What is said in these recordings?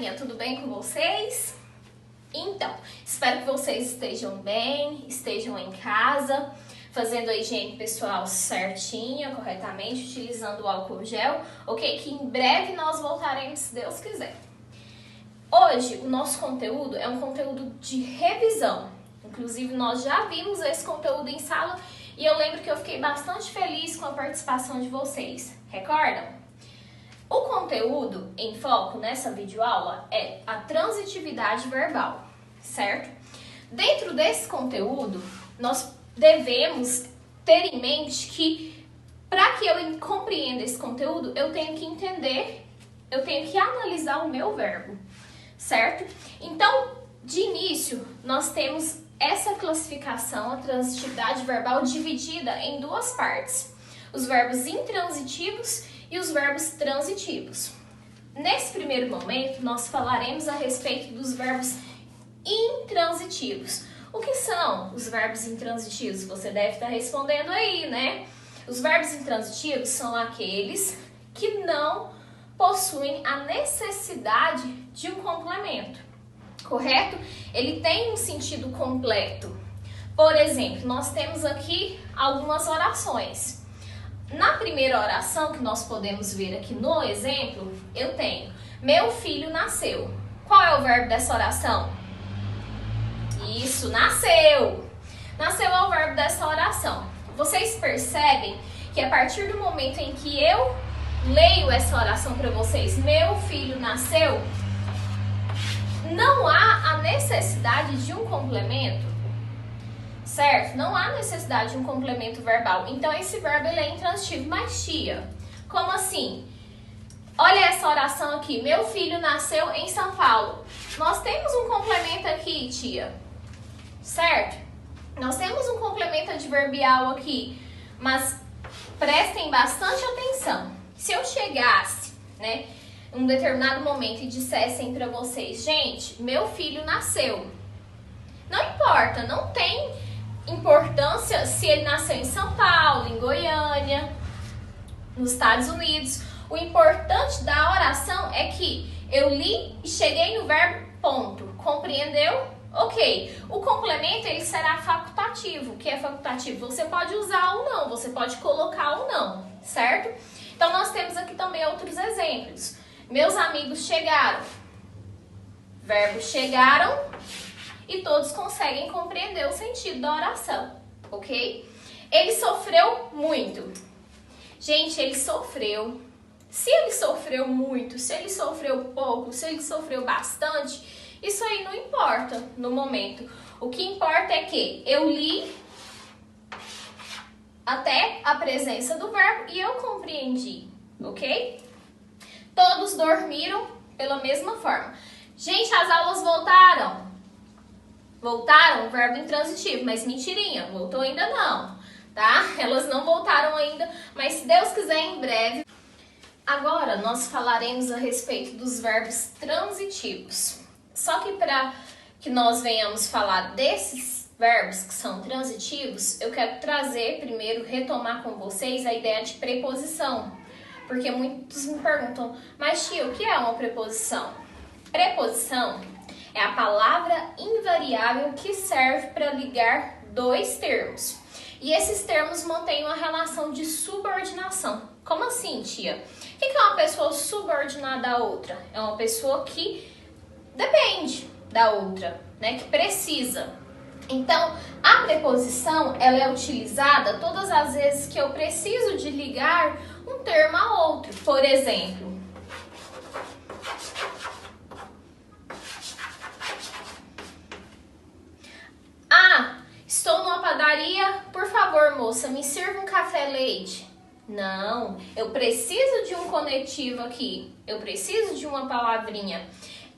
galerinha, tudo bem com vocês? Então, espero que vocês estejam bem, estejam em casa, fazendo a higiene pessoal certinha, corretamente, utilizando o álcool gel, ok? Que em breve nós voltaremos, se Deus quiser. Hoje, o nosso conteúdo é um conteúdo de revisão. Inclusive, nós já vimos esse conteúdo em sala e eu lembro que eu fiquei bastante feliz com a participação de vocês. Recordam? O conteúdo em foco nessa videoaula é a transitividade verbal, certo? Dentro desse conteúdo, nós devemos ter em mente que, para que eu compreenda esse conteúdo, eu tenho que entender, eu tenho que analisar o meu verbo, certo? Então, de início, nós temos essa classificação, a transitividade verbal, dividida em duas partes: os verbos intransitivos e os verbos transitivos. Nesse primeiro momento, nós falaremos a respeito dos verbos intransitivos. O que são os verbos intransitivos? Você deve estar respondendo aí, né? Os verbos intransitivos são aqueles que não possuem a necessidade de um complemento, correto? Ele tem um sentido completo. Por exemplo, nós temos aqui algumas orações. Na primeira oração que nós podemos ver aqui no exemplo, eu tenho: meu filho nasceu. Qual é o verbo dessa oração? Isso, nasceu. Nasceu é o verbo dessa oração. Vocês percebem que a partir do momento em que eu leio essa oração para vocês, meu filho nasceu, não há a necessidade de um complemento, certo? Não há necessidade de um complemento verbal. Então, esse verbo ele é intransitivo. Mas, tia, como assim? Olha essa oração aqui. Meu filho nasceu em São Paulo. Nós temos um complemento aqui, tia. Certo? Nós temos um complemento adverbial aqui. Mas prestem bastante atenção. Se eu chegasse, né, em um determinado momento e dissessem para vocês: gente, meu filho nasceu. Não importa, não tem importância se ele nasceu em São Paulo, em Goiânia, nos Estados Unidos. O importante da oração é que eu li e cheguei no verbo ponto. Compreendeu? Ok. O complemento ele será facultativo. O que é facultativo? Você pode usar ou não, você pode colocar ou não, certo? Então nós temos aqui também outros exemplos. Meus amigos chegaram. Verbo chegaram. E todos conseguem compreender o sentido da oração, ok? Ele sofreu muito. Gente, ele sofreu. Se ele sofreu muito, se ele sofreu pouco, se ele sofreu bastante, isso aí não importa no momento. O que importa é que eu li até a presença do verbo e eu compreendi, ok? Todos dormiram pela mesma forma. Gente, as aulas voltaram. Voltaram, verbo intransitivo, mas mentirinha, voltou ainda não, tá? Elas não voltaram ainda, mas se Deus quiser, em breve. Agora, nós falaremos a respeito dos verbos transitivos. Só que para que nós venhamos falar desses verbos que são transitivos, eu quero trazer primeiro, retomar com vocês a ideia de preposição. Porque muitos me perguntam: mas tia, o que é uma preposição? Preposição é a palavra invariável que serve para ligar dois termos. E esses termos mantêm uma relação de subordinação. Como assim, tia? O que é uma pessoa subordinada à outra? É uma pessoa que depende da outra, né? Que precisa. Então, a preposição ela é utilizada todas as vezes que eu preciso de ligar um termo a outro. Por exemplo, estou numa padaria, por favor, moça, me sirva um café leite. Não, eu preciso de um conectivo aqui, eu preciso de uma palavrinha.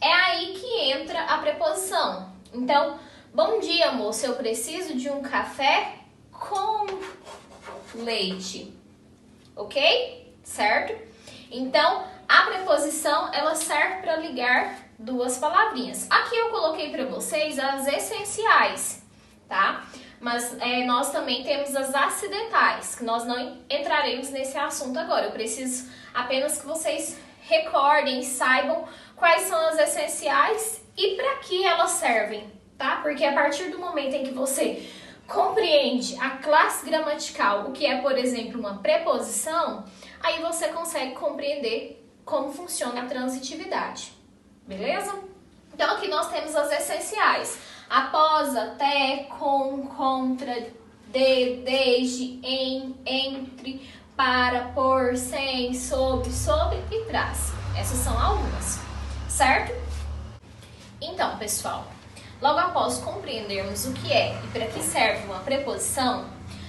É aí que entra a preposição. Então, bom dia, moça, eu preciso de um café com leite. Ok? Certo? Então, a preposição, ela serve para ligar duas palavrinhas. Aqui eu coloquei para vocês as essenciais, tá? Mas nós também temos as acidentais, que nós não entraremos nesse assunto agora. Eu preciso apenas que vocês recordem, saibam quais são as essenciais e para que elas servem, tá? Porque a partir do momento em que você compreende a classe gramatical, o que é, por exemplo, uma preposição, aí você consegue compreender como funciona a transitividade, beleza? Então aqui nós temos as essenciais: após, até, com, contra, de, desde, em, entre, para, por, sem, sob, sobre e tras. Essas são algumas, certo? Então, pessoal, logo após compreendermos o que é e para que serve uma preposição,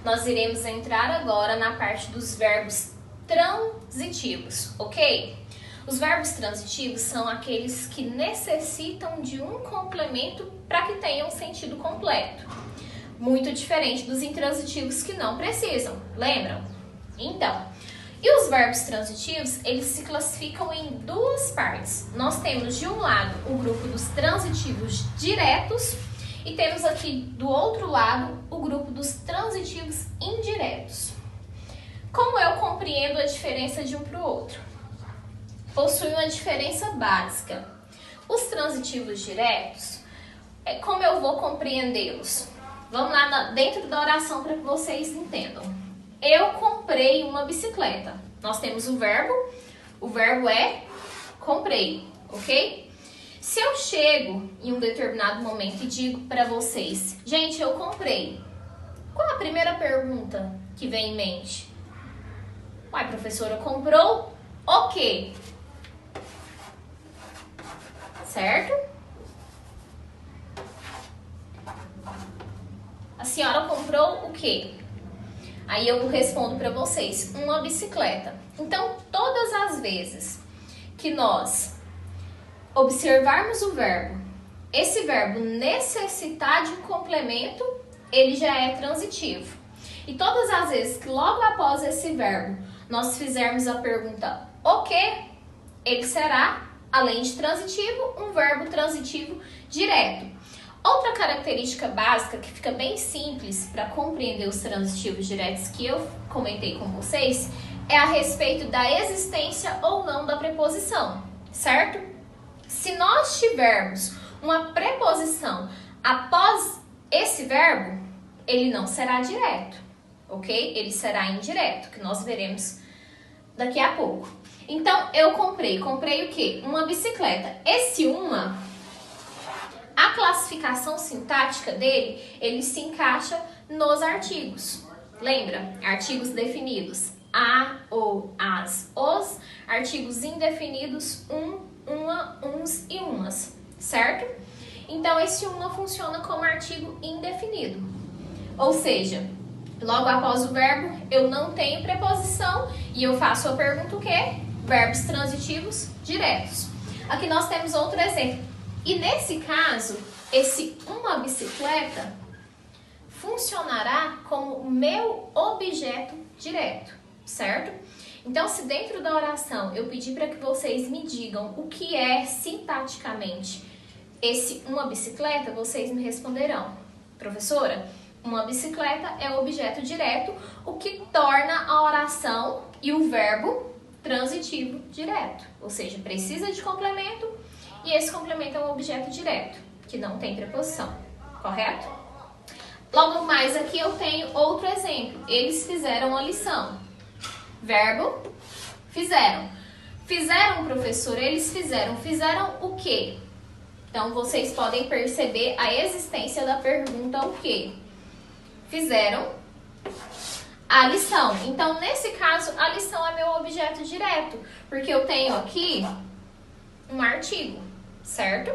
nós iremos entrar agora na parte dos verbos transitivos, ok? Os verbos transitivos são aqueles que necessitam de um complemento para que tenham sentido completo. Muito diferente dos intransitivos que não precisam, lembram? Então, e os verbos transitivos, eles se classificam em duas partes. Nós temos de um lado o grupo dos transitivos diretos e temos aqui do outro lado o grupo dos transitivos indiretos. Como eu compreendo a diferença de um para o outro? Possui uma diferença básica. Os transitivos diretos, como eu vou compreendê-los? Vamos lá dentro da oração para que vocês entendam. Eu comprei uma bicicleta. Nós temos o verbo é comprei, ok? Se eu chego em um determinado momento e digo para vocês, gente, eu comprei, qual a primeira pergunta que vem em mente? Uai, professora, comprou o quê? Certo? A senhora comprou o quê? Aí eu respondo para vocês, uma bicicleta. Então, todas as vezes que nós observarmos o verbo, esse verbo necessitar de um complemento, ele já é transitivo. E todas as vezes que logo após esse verbo nós fizermos a pergunta o quê, ele será, além de transitivo, um verbo transitivo direto. Outra característica básica que fica bem simples para compreender os transitivos diretos que eu comentei com vocês é a respeito da existência ou não da preposição, certo? Se nós tivermos uma preposição após esse verbo, ele não será direto, ok? Ele será indireto, que nós veremos daqui a pouco. Então, eu comprei. Comprei o quê? Uma bicicleta. Esse uma, a classificação sintática dele, ele se encaixa nos artigos. Lembra? Artigos definidos. A, o, as, os. Artigos indefinidos. Um, uma, uns e umas. Certo? Então, esse uma funciona como artigo indefinido. Ou seja, logo após o verbo, eu não tenho preposição e eu faço a pergunta o quê? Verbos transitivos diretos. Aqui nós temos outro exemplo. E nesse caso, esse uma bicicleta funcionará como meu objeto direto, certo? Então, se dentro da oração eu pedir para que vocês me digam o que é sintaticamente esse uma bicicleta, vocês me responderão, professora, uma bicicleta é o objeto direto, o que torna a oração e o verbo transitivo direto. Ou seja, precisa de complemento e esse complemento é um objeto direto, que não tem preposição, correto? Logo mais aqui eu tenho outro exemplo. Eles fizeram a lição. Verbo, fizeram. Fizeram, professor, eles fizeram. Fizeram o quê? Então, vocês podem perceber a existência da pergunta o quê? Fizeram a lição. Então, nesse caso, a lição é meu objeto direto, porque eu tenho aqui um artigo, certo?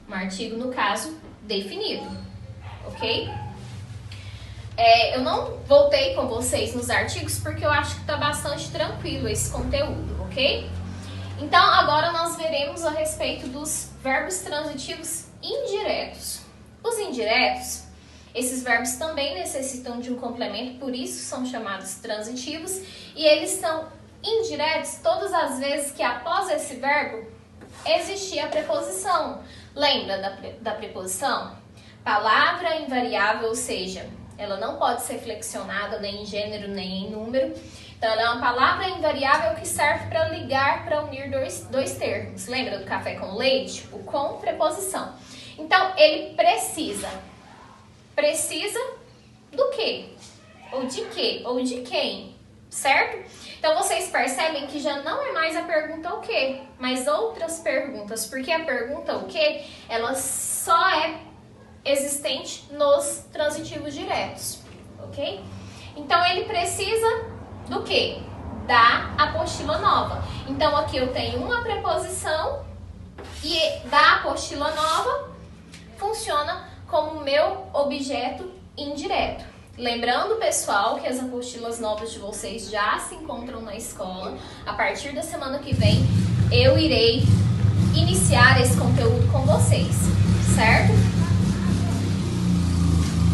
Um artigo, no caso, definido, ok? Eu não voltei com vocês nos artigos porque eu acho que está bastante tranquilo esse conteúdo, ok? Então, agora nós veremos a respeito dos verbos transitivos indiretos. Os indiretos, esses verbos também necessitam de um complemento, por isso são chamados transitivos, e eles são indiretos todas as vezes que após esse verbo existir a preposição. Lembra da preposição? Palavra invariável, ou seja, ela não pode ser flexionada nem em gênero nem em número. Então, ela é uma palavra invariável que serve para ligar, para unir dois termos. Lembra do café com leite? O com preposição. Então, ele precisa. Precisa do quê? Ou de quê? Ou de quem? Certo? Então, vocês percebem que já não é mais a pergunta o quê, mas outras perguntas. Porque a pergunta o quê, ela só é existente nos transitivos diretos. Ok? Então, ele precisa do quê? Da apostila nova. Então, aqui eu tenho uma preposição e da apostila nova funciona como meu objeto indireto. Lembrando, pessoal, que as apostilas novas de vocês já se encontram na escola. A partir da semana que vem, eu irei iniciar esse conteúdo com vocês, certo?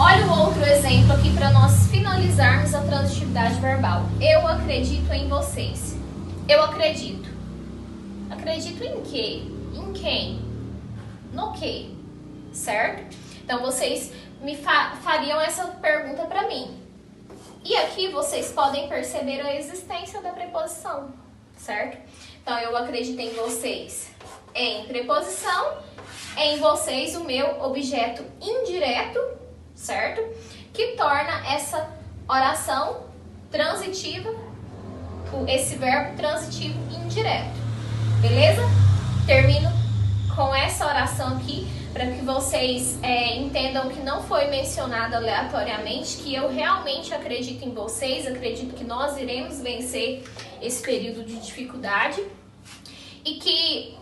Olha o outro exemplo aqui para nós finalizarmos a transitividade verbal. Eu acredito em vocês. Eu acredito. Acredito em quê? Em quem? No quê? Certo? Então, vocês me fariam essa pergunta para mim. E aqui vocês podem perceber a existência da preposição, certo? Então, eu acredito em vocês em preposição, em vocês o meu objeto indireto, certo? Que torna essa oração transitiva, esse verbo transitivo indireto. Beleza? Termino com essa oração aqui, para que vocês entendam que não foi mencionado aleatoriamente, que eu realmente acredito em vocês, acredito que nós iremos vencer esse período de dificuldade e que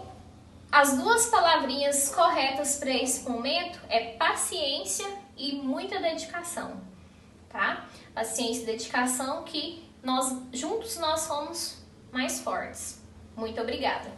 as duas palavrinhas corretas para esse momento é paciência e muita dedicação, tá? Paciência e dedicação, que juntos nós somos mais fortes. Muito obrigada!